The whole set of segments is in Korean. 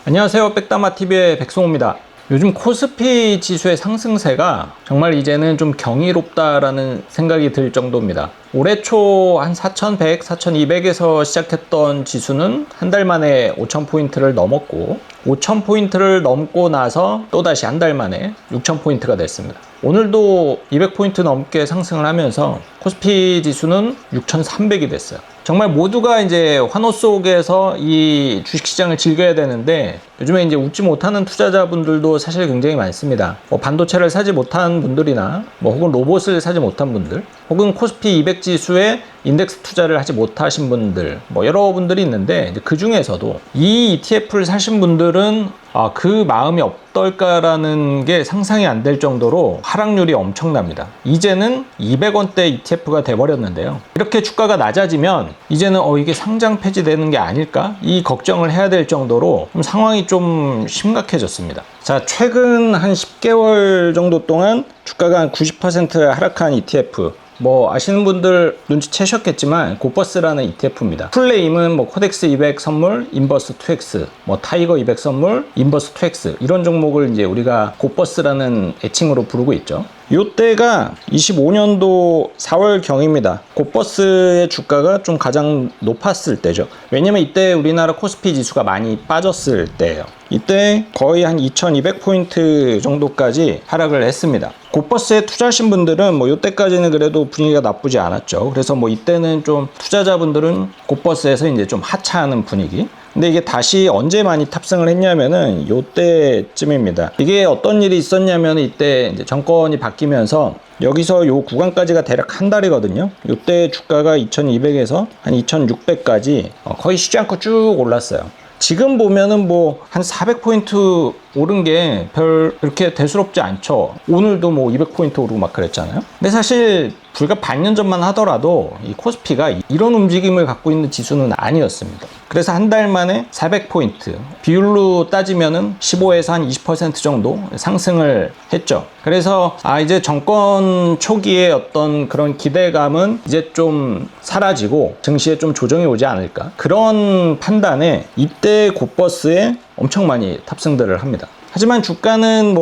안녕하세요. 백다마TV의 백송호입니다. 요즘 코스피 지수의 상승세가 정말 이제는 좀 경이롭다라는 생각이 들 정도입니다. 올해 초 한 4,100, 4,200에서 시작했던 지수는 한 달 만에 5,000포인트를 넘었고 5,000포인트를 넘고 나서 또다시 한 달 만에 6,000포인트가 됐습니다. 오늘도 200포인트 넘게 상승을 하면서 코스피 지수는 6,300이 됐어요. 정말 모두가 이제 환호 속에서 이 주식시장을 즐겨야 되는데 요즘에 이제 웃지 못하는 투자자분들도 사실 굉장히 많습니다. 반도체를 사지 못한 분들이나 혹은 로봇을 사지 못한 분들, 혹은 코스피 200 지수에 인덱스 투자를 하지 못하신 분들, 여러 분들이 있는데 그 중에서도 이 ETF를 사신 분들은 그 마음이 어떨까라는 게 상상이 안 될 정도로 하락률이 엄청납니다. 이제는 200원대 ETF가 돼버렸는데요. 이렇게 주가가 낮아지면 이제는 이게 상장 폐지되는 게 아닐까? 이 걱정을 해야 될 정도로 상황이 좀 심각해졌습니다. 자, 최근 한 10개월 정도 동안 주가가 한 90% 하락한 ETF, 아시는 분들 눈치채셨겠지만 고버스라는 ETF입니다. 풀네임은 코덱스 200 선물, 인버스 2X, 타이거 200 선물, 인버스 2X 이런 종목을 이제 우리가 고버스라는 애칭으로 부르고 있죠. 요때가 25년도 4월경입니다. 고버스의 주가가 좀 가장 높았을 때죠. 왜냐면 이때 우리나라 코스피 지수가 많이 빠졌을 때예요. 이때 거의 한 2200포인트 정도까지 하락을 했습니다. 고버스에 투자하신 분들은 요때까지는 그래도 분위기가 나쁘지 않았죠. 그래서 이때는 좀 투자자분들은 고버스에서 이제 좀 하차하는 분위기. 근데 이게 다시 언제 많이 탑승을 했냐면은 요때쯤입니다. 이게 어떤 일이 있었냐면 이때 이제 정권이 바뀌면서 여기서 요 구간까지가 대략 한 달이거든요. 요때 주가가 2200에서 한 2600까지 거의 쉬지 않고 쭉 올랐어요. 지금 보면은 한 400포인트 오른 게 별 그렇게 대수롭지 않죠. 오늘도 200포인트 오르고 막 그랬잖아요. 근데 사실 불과 반년 전만 하더라도 이 코스피가 이런 움직임을 갖고 있는 지수는 아니었습니다. 그래서 한 달 만에 400포인트, 비율로 따지면은 15에서 한 20% 정도 상승을 했죠. 그래서 이제 정권 초기에 어떤 그런 기대감은 이제 좀 사라지고 증시에 좀 조정이 오지 않을까, 그런 판단에 이때 고버스에 엄청 많이 탑승들을 합니다. 하지만 주가는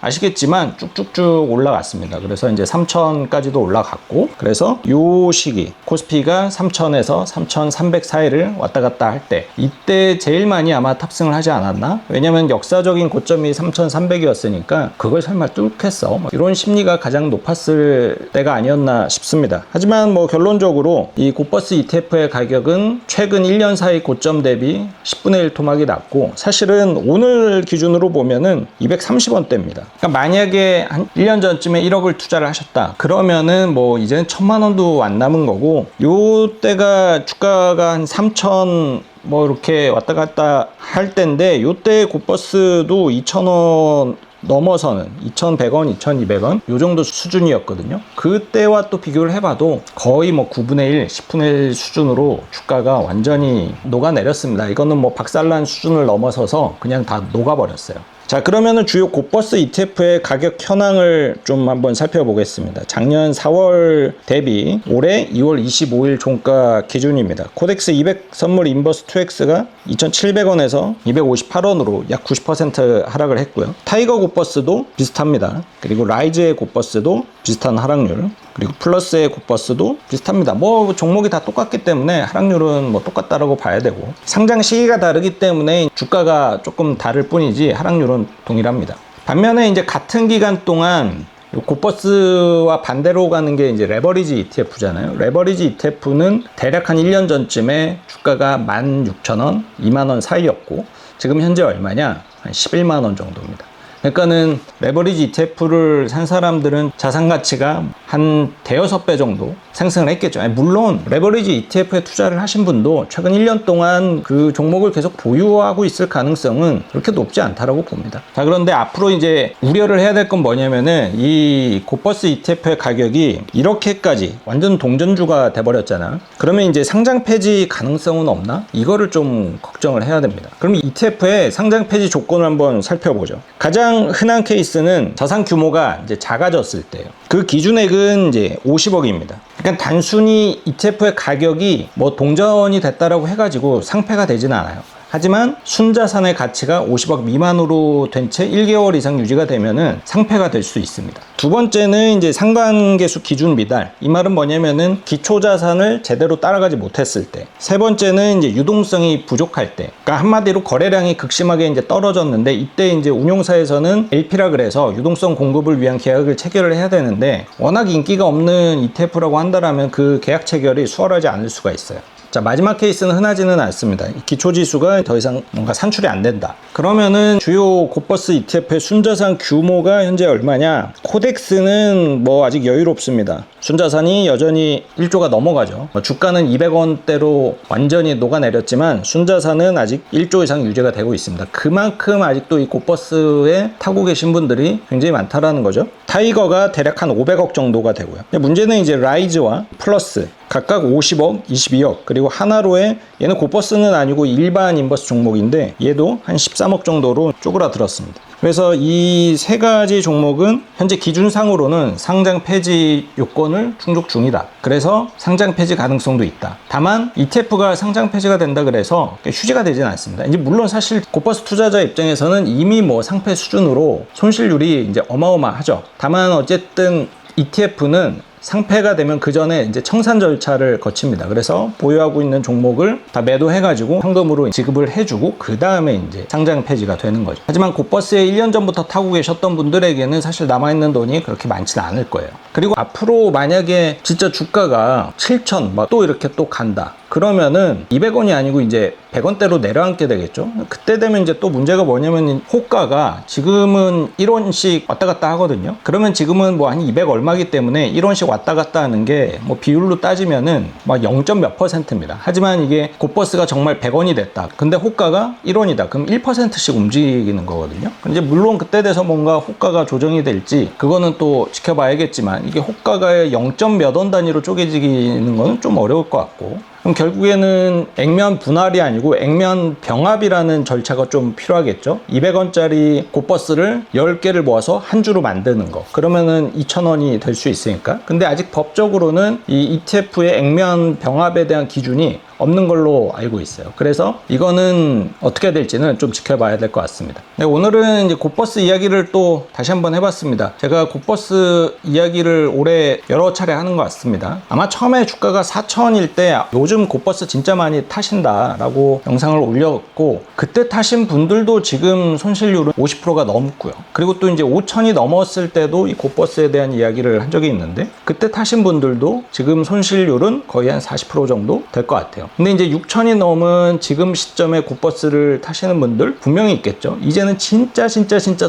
아시겠지만 쭉쭉쭉 올라갔습니다. 그래서 이제 3,000까지도 올라갔고, 그래서 요 시기 코스피가 3,000에서 3,300 사이를 왔다 갔다 할 때, 이때 제일 많이 아마 탑승을 하지 않았나? 왜냐면 역사적인 고점이 3,300이었으니까 그걸 설마 뚫겠어? 이런 심리가 가장 높았을 때가 아니었나 싶습니다. 하지만 결론적으로 이 고버스 ETF의 가격은 최근 1년 사이 고점 대비 10분의 1 토막이 났고, 사실은 오늘 기준으로 보면은 230원대입니다. 그러니까 만약에 한 1년 전쯤에 1억을 투자를 하셨다 그러면은 이제는 1,000만 원도 안 남은 거고, 요 때가 주가가 한 3,000 이렇게 왔다 갔다 할 때인데, 요때 고버스도 2,000원 넘어서는 2,100원, 2,200원 요 정도 수준이었거든요. 그때와 또 비교를 해봐도 거의 9분의 1, 10분의 1 수준으로 주가가 완전히 녹아내렸습니다. 이거는 박살난 수준을 넘어서서 그냥 다 녹아버렸어요. 자, 그러면은 주요 고버스 ETF의 가격 현황을 좀 한번 살펴보겠습니다. 작년 4월 대비 올해 2월 25일 종가 기준입니다. 코덱스 200 선물 인버스 2X가 2,700원에서 258원으로 약 90% 하락을 했고요. 타이거 고버스도 비슷합니다. 그리고 라이즈의 고버스도 비슷한 하락률, 그리고 플러스의 고버스도 비슷합니다. 종목이 다 똑같기 때문에 하락률은 똑같다라고 봐야 되고, 상장 시기가 다르기 때문에 주가가 조금 다를 뿐이지 하락률은 동일합니다. 반면에 이제 같은 기간 동안 고버스와 반대로 가는 게 이제 레버리지 ETF잖아요. 레버리지 ETF는 대략 한 1년 전쯤에 주가가 16,000원, 2만원 사이였고, 지금 현재 얼마냐? 한 11만원 정도입니다. 그러니까는 레버리지 ETF를 산 사람들은 자산 가치가 한 대여섯 배 정도 상승을 했겠죠. 물론 레버리지 ETF에 투자를 하신 분도 최근 1년 동안 그 종목을 계속 보유하고 있을 가능성은 그렇게 높지 않다라고 봅니다. 자, 그런데 앞으로 이제 우려를 해야 될 건 뭐냐면은 이 고버스 ETF의 가격이 이렇게까지 완전 동전주가 돼버렸잖아. 그러면 이제 상장 폐지 가능성은 없나? 이거를 좀 걱정을 해야 됩니다. 그럼 ETF의 상장 폐지 조건을 한번 살펴보죠. 가장 흔한 케이스는 자산 규모가 이제 작아졌을 때예요. 그 기준액은 이제 50억입니다. 그러니까 단순히 ETF의 가격이 동전이 됐다라고 해가지고 상폐가 되지는 않아요. 하지만 순자산의 가치가 50억 미만으로 된 채 1개월 이상 유지가 되면은 상폐가 될 수 있습니다. 두 번째는 이제 상관계수 기준 미달. 이 말은 뭐냐면은 기초자산을 제대로 따라가지 못했을 때. 세 번째는 이제 유동성이 부족할 때. 그러니까 한마디로 거래량이 극심하게 이제 떨어졌는데 이때 이제 운용사에서는 LP라 그래서 유동성 공급을 위한 계약을 체결을 해야 되는데 워낙 인기가 없는 ETF라고 한다라면 그 계약 체결이 수월하지 않을 수가 있어요. 자, 마지막 케이스는 흔하지는 않습니다. 기초지수가 더 이상 뭔가 산출이 안 된다. 그러면은 주요 고버스 ETF의 순자산 규모가 현재 얼마냐? 코덱스는 뭐 아직 여유롭습니다. 순자산이 여전히 1조가 넘어가죠. 주가는 200원대로 완전히 녹아내렸지만 순자산은 아직 1조 이상 유지가 되고 있습니다. 그만큼 아직도 이 고버스에 타고 계신 분들이 굉장히 많다라는 거죠. 타이거가 대략 한 500억 정도가 되고요. 문제는 이제 라이즈와 플러스 각각 50억, 22억, 그리고 하나로의 얘는 고버스는 아니고 일반 인버스 종목인데 얘도 한 13억 정도로 쪼그라들었습니다. 그래서 이 세 가지 종목은 현재 기준상으로는 상장 폐지 요건을 충족 중이다. 그래서 상장 폐지 가능성도 있다. 다만 ETF가 상장 폐지가 된다 그래서 휴지가 되지는 않습니다. 이제 물론 사실 고버스 투자자 입장에서는 이미 뭐 상폐 수준으로 손실률이 이제 어마어마하죠. 다만 어쨌든 ETF는 상폐가 되면 그 전에 이제 청산 절차를 거칩니다. 그래서 보유하고 있는 종목을 다 매도해가지고 현금으로 지급을 해주고 그 다음에 이제 상장 폐지가 되는 거죠. 하지만 고버스에 1년 전부터 타고 계셨던 분들에게는 사실 남아있는 돈이 그렇게 많지는 않을 거예요. 그리고 앞으로 만약에 진짜 주가가 7천 막 또 이렇게 또 간다. 그러면은 200원이 아니고 이제 100원대로 내려앉게 되겠죠. 그때 되면 이제 또 문제가 뭐냐면 호가가 지금은 1원씩 왔다 갔다 하거든요. 그러면 지금은 뭐 한 200 얼마기 때문에 1원씩 왔다 갔다 하는 게 뭐 비율로 따지면은 막 0. 몇 %입니다. 하지만 이게 고버스가 정말 100원이 됐다. 근데 호가가 1원이다. 그럼 1%씩 움직이는 거거든요. 이제 물론 그때 돼서 뭔가 호가가 조정이 될지 그거는 또 지켜봐야겠지만 이게 호가가 0. 몇 원 단위로 쪼개지는 거는 좀 어려울 것 같고 그럼 결국에는 액면 분할이 아니고 액면 병합이라는 절차가 좀 필요하겠죠. 200원짜리 고버스를 10개를 모아서 한 주로 만드는 거. 그러면은 2,000원이 될 수 있으니까. 근데 아직 법적으로는 이 ETF의 액면 병합에 대한 기준이 없는 걸로 알고 있어요. 그래서 이거는 어떻게 될지는 좀 지켜봐야 될 것 같습니다. 네, 오늘은 이제 고버스 이야기를 또 다시 한번 해봤습니다. 제가 고버스 이야기를 올해 여러 차례 하는 것 같습니다. 아마 처음에 주가가 4,000일 때 요즘 고버스 진짜 많이 타신다 라고 영상을 올렸고 그때 타신 분들도 지금 손실률은 50%가 넘고요. 그리고 또 이제 5,000이 넘었을 때도 이 고버스에 대한 이야기를 한 적이 있는데 그때 타신 분들도 지금 손실률은 거의 한 40% 정도 될 것 같아요. 근데 이제 6,000이 넘은 지금 시점에 고버스를 타시는 분들 분명히 있겠죠. 이제는 진짜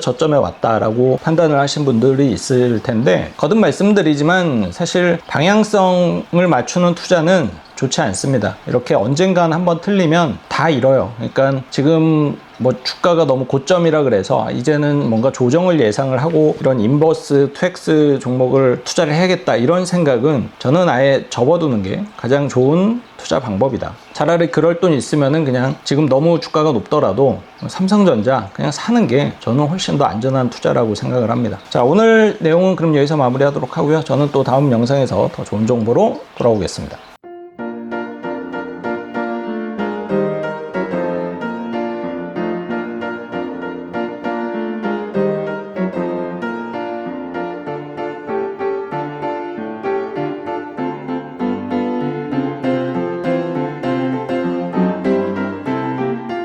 저점에 왔다라고 판단을 하신 분들이 있을 텐데 거듭 말씀드리지만 사실 방향성을 맞추는 투자는 좋지 않습니다. 이렇게 언젠간 한번 틀리면 다 잃어요. 그러니까 지금 뭐 주가가 너무 고점이라 그래서 이제는 뭔가 조정을 예상을 하고 이런 인버스, 투엑스 종목을 투자를 해야겠다 이런 생각은 저는 아예 접어두는 게 가장 좋은 투자 방법이다. 차라리 그럴 돈 있으면은 그냥 지금 너무 주가가 높더라도 삼성전자 그냥 사는 게 저는 훨씬 더 안전한 투자라고 생각을 합니다. 자, 오늘 내용은 그럼 여기서 마무리하도록 하고요. 저는 또 다음 영상에서 더 좋은 정보로 돌아오겠습니다.